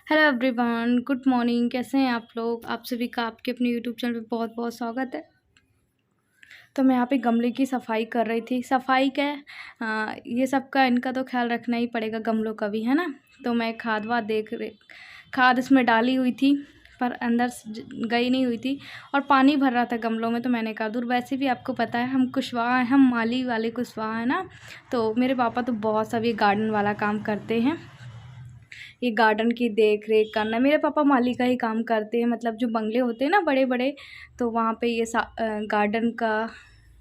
Hello everyone, good morning. कैसे हैं आप लोग? आप सभी का आपके अपने यूट्यूब चैनल पे बहुत बहुत स्वागत है। तो मैं यहाँ पे गमले की सफाई कर रही थी। सफाई क्या है, ये सब का इनका तो ख्याल रखना ही पड़ेगा, गमलों का भी, है ना। तो मैं खाद इसमें डाली हुई थी, पर अंदर गई नहीं हुई थी और पानी भर रहा था गमलों में। तो मैंने कहा दूर, वैसे भी आपको पता है हम कुशवाहा हैं, हम माली वाले कुशवाहा है ना। तो मेरे पापा तो बहुत सब ये गार्डन वाला काम करते हैं, ये गार्डन की देख रेख करना। मेरे पापा माली का ही काम करते हैं, मतलब जो बंगले होते हैं ना बड़े बड़े, तो वहाँ पे ये गार्डन का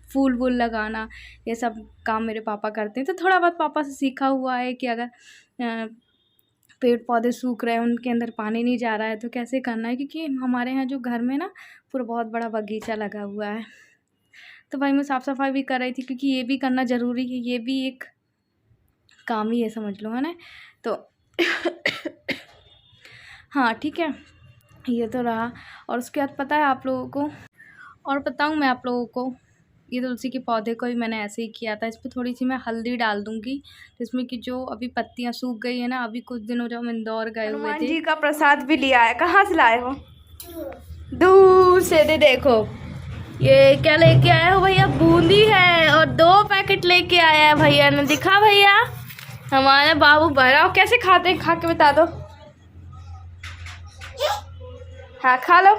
फूल वूल लगाना, ये सब काम मेरे पापा करते हैं। तो थोड़ा बहुत पापा से सीखा हुआ है कि अगर पेड़ पौधे सूख रहे हैं, उनके अंदर पानी नहीं जा रहा है तो कैसे करना है, क्योंकि हमारे यहाँ जो घर में ना पूरा बहुत बड़ा बगीचा लगा हुआ है। तो भाई मैं साफ़ सफाई भी कर रही थी, क्योंकि ये भी करना ज़रूरी है, ये भी एक काम ही है, समझ लो, है ना। तो हाँ ठीक है, ये तो रहा। और उसके बाद पता है आप लोगों को, और बताऊँ मैं आप लोगों को, ये तुलसी के पौधे को भी मैंने ऐसे ही किया था। इस पर थोड़ी सी मैं हल्दी डाल दूँगी, जिसमें कि जो अभी पत्तियाँ सूख गई है ना। अभी कुछ दिनों जब हम इंदौर गए हुए हनुमान थे, जी का प्रसाद भी लिया है। कहाँ से लाए हो? दूर से दे देखो, ये क्या लेके आए हो भैया? बूंदी है और 2 पैकेट लेके आया है भैया ने। दिखा भैया, हमारे बाबू भरा कैसे खाते हैं, खा के बता दो। हाँ खा लो।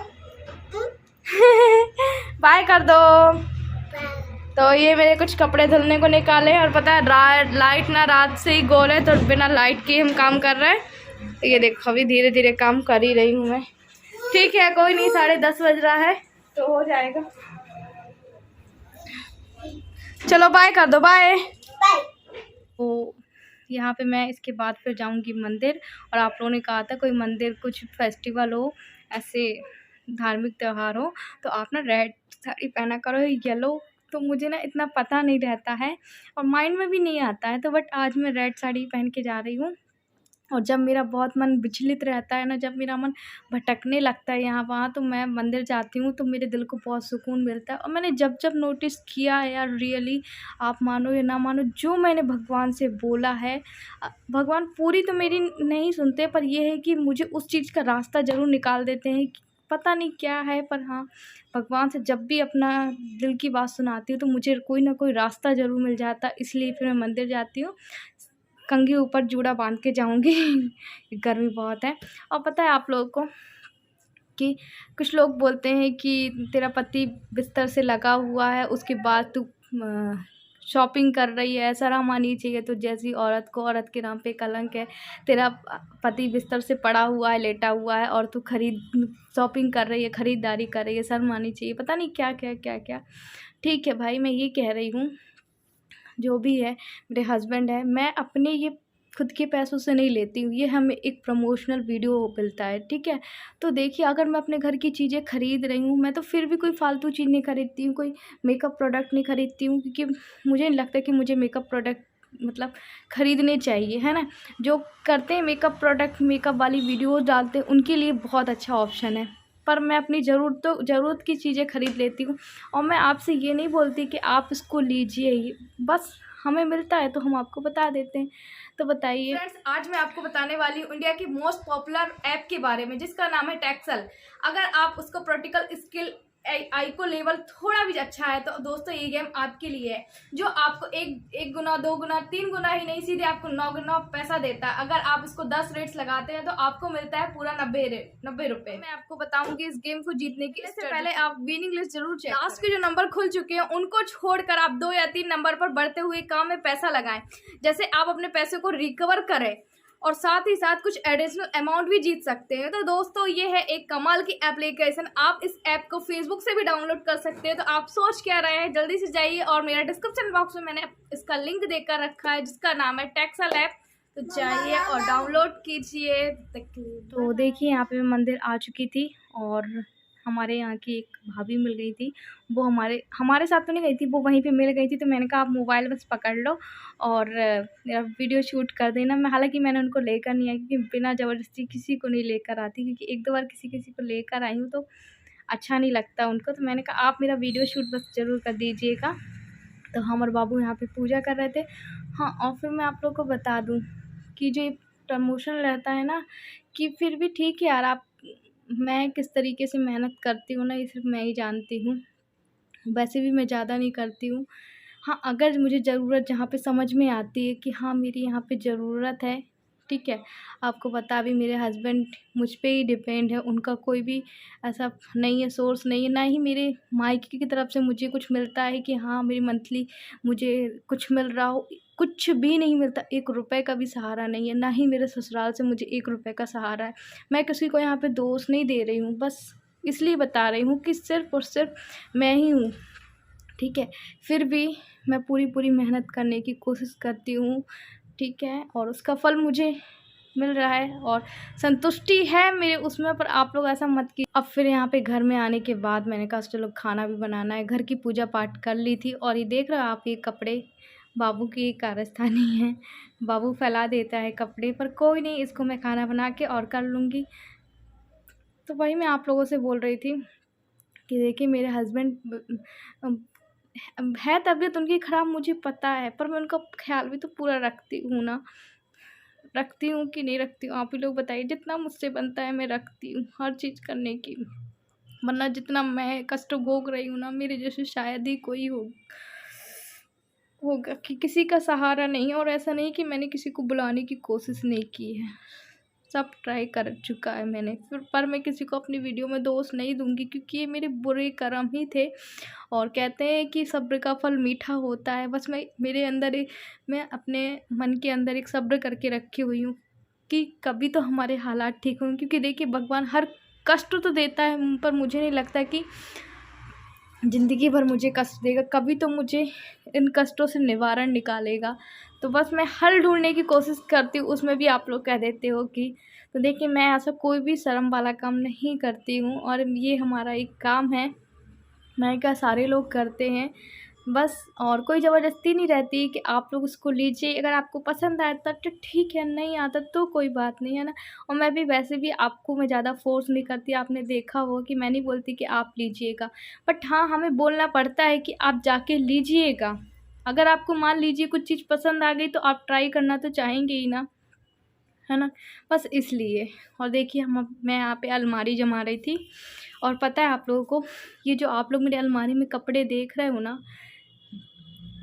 बाय कर दो। तो ये मेरे कुछ कपड़े धुलने को निकाले, और पता है लाइट ना रात से ही गोल है, तो बिना लाइट के हम काम कर रहे हैं। तो ये देखो, अभी धीरे धीरे काम कर ही रही हूँ मैं। ठीक है, कोई नहीं, 10:30 बज रहा है तो हो जाएगा। चलो बाय कर दो, बाय। तो यहाँ पे मैं इसके बाद फिर जाऊँगी मंदिर। और आप लोगों ने कहा था कोई मंदिर, कुछ फेस्टिवल हो, ऐसे धार्मिक त्यौहार हो, तो आप ना रेड साड़ी पहना करो, येलो तो मुझे ना इतना पता नहीं रहता है और माइंड में भी नहीं आता है। तो बट आज मैं रेड साड़ी पहन के जा रही हूँ। और जब मेरा बहुत मन विचलित रहता है ना, जब मेरा मन भटकने लगता है यहाँ वहाँ, तो मैं मंदिर जाती हूँ, तो मेरे दिल को बहुत सुकून मिलता है। और मैंने जब जब नोटिस किया है यार, रियली, आप मानो या ना मानो, जो मैंने भगवान से बोला है, भगवान पूरी तो मेरी नहीं सुनते, पर यह है कि मुझे उस चीज़ का रास्ता ज़रूर निकाल देते हैं। पता नहीं क्या है, पर हाँ, भगवान से जब भी अपना दिल की बात सुनाती हूँ तो मुझे कोई ना कोई रास्ता ज़रूर मिल जाता है। इसलिए फिर मैं मंदिर जाती हूँ, कंघी ऊपर जूड़ा बांध के जाऊँगी। गर्मी बहुत है। और पता है आप लोगों को कि कुछ लोग बोलते हैं कि तेरा पति बिस्तर से लगा हुआ है, उसके बाद तू शॉपिंग कर रही है, शर्म आनी चाहिए। तो जैसी औरत को औरत के नाम पे कलंक है। तेरा पति बिस्तर से पड़ा हुआ है, लेटा हुआ है, और तू शॉपिंग कर रही है, ख़रीदारी कर रही है, शर्म आनी चाहिए। पता नहीं क्या क्या क्या क्या। ठीक है भाई, मैं ये कह रही हूँ, जो भी है, मेरे हस्बैंड है, मैं अपने ये खुद के पैसों से नहीं लेती हूँ, ये हमें एक प्रमोशनल वीडियो मिलता है, ठीक है। तो देखिए, अगर मैं अपने घर की चीज़ें खरीद रही हूँ, मैं तो फिर भी कोई फालतू चीज़ नहीं खरीदती हूँ, कोई मेकअप प्रोडक्ट नहीं खरीदती हूँ, क्योंकि मुझे नहीं लगता कि मुझे मेकअप प्रोडक्ट मतलब खरीदने चाहिए, है ना। जो करते हैं मेकअप प्रोडक्ट, मेकअप वाली वीडियो डालते हैं, उनके लिए बहुत अच्छा ऑप्शन है। पर मैं अपनी ज़रूरत की चीज़ें खरीद लेती हूँ। और मैं आपसे ये नहीं बोलती कि आप इसको लीजिए ही, बस हमें मिलता है तो हम आपको बता देते हैं। तो बताइए फ्रेंड्स, आज मैं आपको बताने वाली हूँ इंडिया की मोस्ट पॉपुलर ऐप के बारे में, जिसका नाम है टेक्सल। अगर आप उसको प्रैक्टिकल स्किल आई को लेवल थोड़ा भी अच्छा है, तो दोस्तों ये गेम आपके लिए है, जो आपको एक गुना, 2 गुना, 3 गुना ही नहीं, सीधे आपको 9 गुना पैसा देता है। अगर आप इसको 10 रेट्स लगाते हैं तो आपको मिलता है पूरा 90 रुपए। मैं आपको बताऊंगी इस गेम को जीतने की, इससे पहले आप विनिंग लिस्ट जरूर चेक करें। लास्ट के जो नंबर खुल चुके हैं उनको छोड़कर आप 2 या 3 नंबर पर बढ़ते हुए काम में पैसा लगाएं, जैसे आप अपने पैसे को रिकवर करें और साथ ही साथ कुछ एडिशनल अमाउंट भी जीत सकते हैं। तो दोस्तों, ये है एक कमाल की एप्लीकेशन। आप इस ऐप को फेसबुक से भी डाउनलोड कर सकते हैं। तो आप सोच क्या रहे हैं, जल्दी से जाइए, और मेरा डिस्क्रिप्शन बॉक्स में मैंने इसका लिंक देकर रखा है, जिसका नाम है टेक्सल ऐप। तो जाइए और डाउनलोड कीजिए। तो देखिए, यहाँ पे मैं मंदिर आ चुकी थी, और हमारे यहाँ की एक भाभी मिल गई थी। वो हमारे साथ तो नहीं गई थी, वो वहीं पे मिल गई थी। तो मैंने कहा आप मोबाइल बस पकड़ लो और मेरा वीडियो शूट कर देना। हालांकि मैंने उनको लेकर नहीं आई, क्योंकि बिना ज़बरदस्ती किसी को नहीं लेकर आती, क्योंकि 1-2 बार किसी को लेकर आई हूँ तो अच्छा नहीं लगता उनको। तो मैंने कहा आप मेरा वीडियो शूट बस ज़रूर कर दीजिएगा। तो हम और बाबू यहाँ पे पूजा कर रहे थे। हाँ, और फिर मैं आप लोग को बता दूँ कि जो प्रमोशन रहता है ना कि फिर भी ठीक है यार, आप मैं किस तरीके से मेहनत करती हूँ ना, ये सिर्फ़ मैं ही जानती हूँ। वैसे भी मैं ज़्यादा नहीं करती हूँ। हाँ, अगर मुझे ज़रूरत जहाँ पे समझ में आती है कि हाँ, मेरी यहाँ पे ज़रूरत है, ठीक है। आपको पता अभी मेरे हस्बैंड मुझ पे ही डिपेंड है, उनका कोई भी ऐसा नहीं है, सोर्स नहीं है, ना ही मेरे मायके की तरफ से मुझे कुछ मिलता है कि हाँ, मेरी मंथली मुझे कुछ मिल रहा हो। कुछ भी नहीं मिलता, ₹1 का भी सहारा नहीं है, ना ही मेरे ससुराल से मुझे ₹1 का सहारा है। मैं किसी को यहाँ पे दोष नहीं दे रही हूँ, बस इसलिए बता रही हूँ कि सिर्फ़ और सिर्फ़ मैं ही हूँ, ठीक है। फिर भी मैं पूरी मेहनत करने की कोशिश करती हूँ, ठीक है, और उसका फल मुझे मिल रहा है और संतुष्टि है मेरे उसमें। पर आप लोग ऐसा मत कि अब फिर यहाँ पे घर में आने के बाद मैंने कहा चलो खाना भी बनाना है, घर की पूजा पाठ कर ली थी। और ये देख रहे हो आप, ये कपड़े बाबू की कारस्तानी है, बाबू फैला देता है कपड़े, पर कोई नहीं, इसको मैं खाना बना के और कर लूँगी। तो वही मैं आप लोगों से बोल रही थी कि देखिए मेरे हस्बैंड है तबीयत उनकी ख़राब, मुझे पता है, पर मैं उनका ख़्याल भी तो पूरा रखती हूँ ना। रखती हूँ कि नहीं रखती हूँ, आप ही लोग बताइए। जितना मुझसे बनता है मैं रखती हूँ हर चीज़ करने की, वरना जितना मैं कष्ट भोग रही हूँ ना, मेरे जैसे शायद ही कोई होगा कि किसी का सहारा नहीं है। और ऐसा नहीं कि मैंने किसी को बुलाने की कोशिश नहीं की है, सब ट्राई कर चुका है मैंने। फिर पर मैं किसी को अपनी वीडियो में दोष नहीं दूँगी, क्योंकि ये मेरे बुरे कर्म ही थे। और कहते हैं कि सब्र का फल मीठा होता है, बस मेरे अंदर मैं अपने मन के अंदर एक सब्र करके रखी हुई हूँ कि कभी तो हमारे हालात ठीक होंगे। क्योंकि देखिए भगवान हर कष्ट तो देता है, पर मुझे नहीं लगता कि ज़िंदगी भर मुझे कष्ट देगा, कभी तो मुझे इन कष्टों से निवारण निकालेगा। तो बस मैं हल ढूँढने की कोशिश करती हूँ, उसमें भी आप लोग कह देते हो कि तो देखिए मैं ऐसा कोई भी शर्म वाला काम नहीं करती हूँ, और ये हमारा एक काम है, मैं क्या सारे लोग करते हैं बस। और कोई ज़बरदस्ती नहीं रहती कि आप लोग उसको लीजिए, अगर आपको पसंद आए तब तो ठीक है, नहीं आता तो कोई बात नहीं, है ना। और मैं भी वैसे भी आपको मैं ज़्यादा फ़ोर्स नहीं करती, आपने देखा हो कि मैं नहीं बोलती कि आप लीजिएगा। बट हाँ, हमें बोलना पड़ता है कि आप जाके लीजिएगा। अगर आपको मान लीजिए कुछ चीज़ पसंद आ गई तो आप ट्राई करना तो चाहेंगे ही ना, है ना? बस इसलिए। और देखिए मैं यहाँ पे अलमारी जमा रही थी, और पता है आप लोगों को, ये जो आप लोग मेरी अलमारी में कपड़े देख रहे हो ना,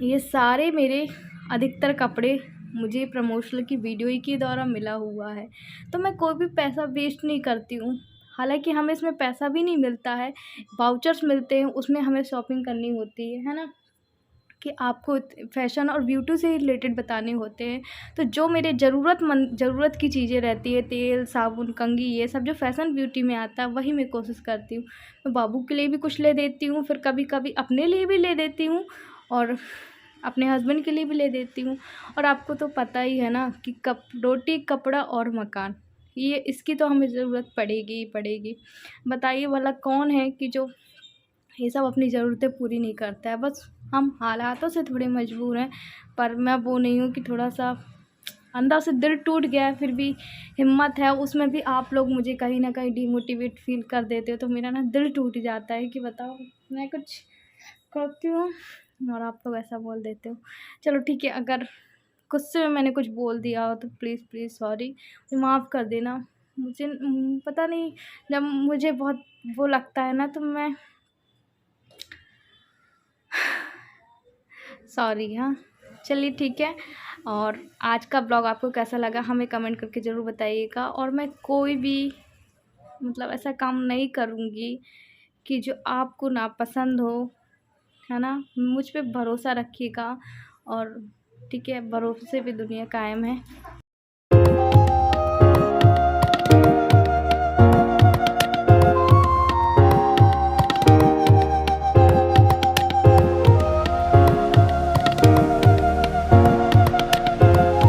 ये सारे मेरे अधिकतर कपड़े मुझे प्रमोशनल की वीडियो ही के द्वारा मिला हुआ है। तो मैं कोई भी पैसा वेस्ट नहीं करती हूँ। हालाँकि हमें इसमें पैसा भी नहीं मिलता है, वाउचर्स मिलते हैं, उसमें हमें शॉपिंग करनी होती है ना? कि आपको फ़ैशन और ब्यूटी से रिलेटेड बताने होते हैं। तो जो मेरे ज़रूरत की चीज़ें रहती है, तेल, साबुन, कंघी, ये सब जो फ़ैशन ब्यूटी में आता है, वही मैं कोशिश करती हूँ। मैं बाबू के लिए भी कुछ ले देती हूँ, फिर कभी-कभी अपने लिए भी ले देती हूँ, और अपने हस्बैंड के लिए भी ले देती हूँ। और आपको तो पता ही है ना कि रोटी, कपड़ा और मकान, ये इसकी तो हमें ज़रूरत पड़ेगी ही पड़ेगी। बताइए भला कौन है कि जो ये सब अपनी ज़रूरतें पूरी नहीं करता है। बस हम हालातों से थोड़े मजबूर हैं, पर मैं वो नहीं हूँ कि थोड़ा-सा अंदर से दिल टूट गया है, फिर भी हिम्मत है। उसमें भी आप लोग मुझे कहीं न कहीं डिमोटिवेट फ़ील कर देते हो, तो मेरा ना दिल टूट जाता है कि बताओ, मैं कुछ करती हूँ और आप लोग ऐसा बोल देते हो। चलो ठीक है, अगर गुस्से में मैंने कुछ बोल दिया हो तो प्लीज़ सॉरी, मुझे माफ़ कर देना। मुझे पता नहीं, जब मुझे बहुत वो लगता है ना तो मैं सॉरी, हाँ। चलिए ठीक है। और आज का ब्लॉग आपको कैसा लगा हमें कमेंट करके ज़रूर बताइएगा। और मैं कोई भी मतलब ऐसा काम नहीं करूँगी कि जो आपको नापसंद हो, है ना। मुझ पे भरोसा रखिएगा, और ठीक है, भरोसे पे दुनिया कायम है।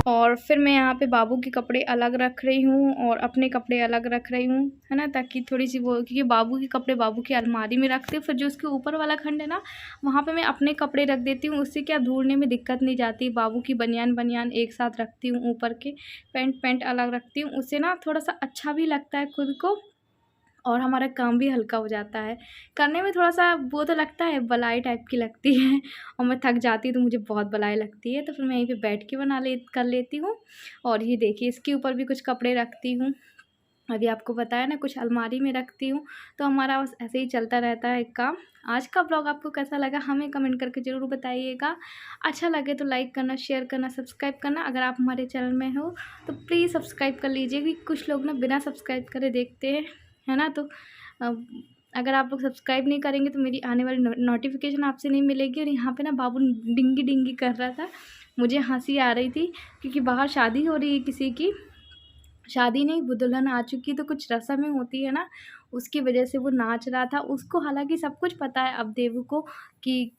और फिर मैं यहाँ पे बाबू के कपड़े अलग रख रही हूँ और अपने कपड़े अलग रख रही हूँ, है ना, ताकि थोड़ी-सी वो, क्योंकि बाबू के कपड़े बाबू की अलमारी में रखती हूँ, फिर जो उसके ऊपर वाला खंड है ना, वहाँ पे मैं अपने कपड़े रख देती हूँ। उससे क्या ढूँढने में दिक्कत नहीं जाती। बाबू की बनियान एक साथ रखती हूँ, ऊपर के पैंट अलग रखती हूँ। उससे ना थोड़ा-सा अच्छा भी लगता है खुद को, और हमारा काम भी हल्का हो जाता है। करने में थोड़ा-सा वो तो लगता है, बलाई टाइप की लगती है और मैं थक जाती हूँ तो मुझे बहुत बलाई लगती है, तो फिर मैं यहीं पे बैठ के कर लेती हूँ। और ये देखिए इसके ऊपर भी कुछ कपड़े रखती हूँ। अभी आपको बताया ना, कुछ अलमारी में रखती हूँ, तो हमारा बस ऐसे ही चलता रहता है काम। आज का ब्लॉग आपको कैसा लगा हमें कमेंट करके ज़रूर बताइएगा। अच्छा लगे तो लाइक करना, शेयर करना, सब्सक्राइब करना। अगर आप हमारे चैनल में हो तो प्लीज़ सब्सक्राइब कर लीजिए, क्योंकि कुछ लोग ना बिना सब्सक्राइब करे देखते हैं, है ना? तो अगर आप लोग सब्सक्राइब नहीं करेंगे तो मेरी आने वाली नोटिफिकेशन आपसे नहीं मिलेगी। और यहाँ पे ना बाबू डिंगी डिंगी कर रहा था, मुझे हंसी आ रही थी, क्योंकि बाहर शादी हो रही है किसी की। शादी नहीं, वो दुल्हन आ चुकी, तो कुछ रस्में होती है ना, उसकी वजह से वो नाच रहा था। उसको हालांकि सब कुछ पता है अब देवू को कि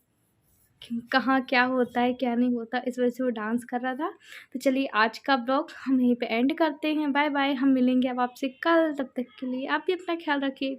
कहाँ क्या होता है क्या नहीं होता, इस वजह से वो डांस कर रहा था। तो चलिए आज का ब्लॉग हम यहीं पे एंड करते हैं। बाय बाय, हम मिलेंगे अब आपसे कल, तब तक के लिए आप भी अपना ख्याल रखिए।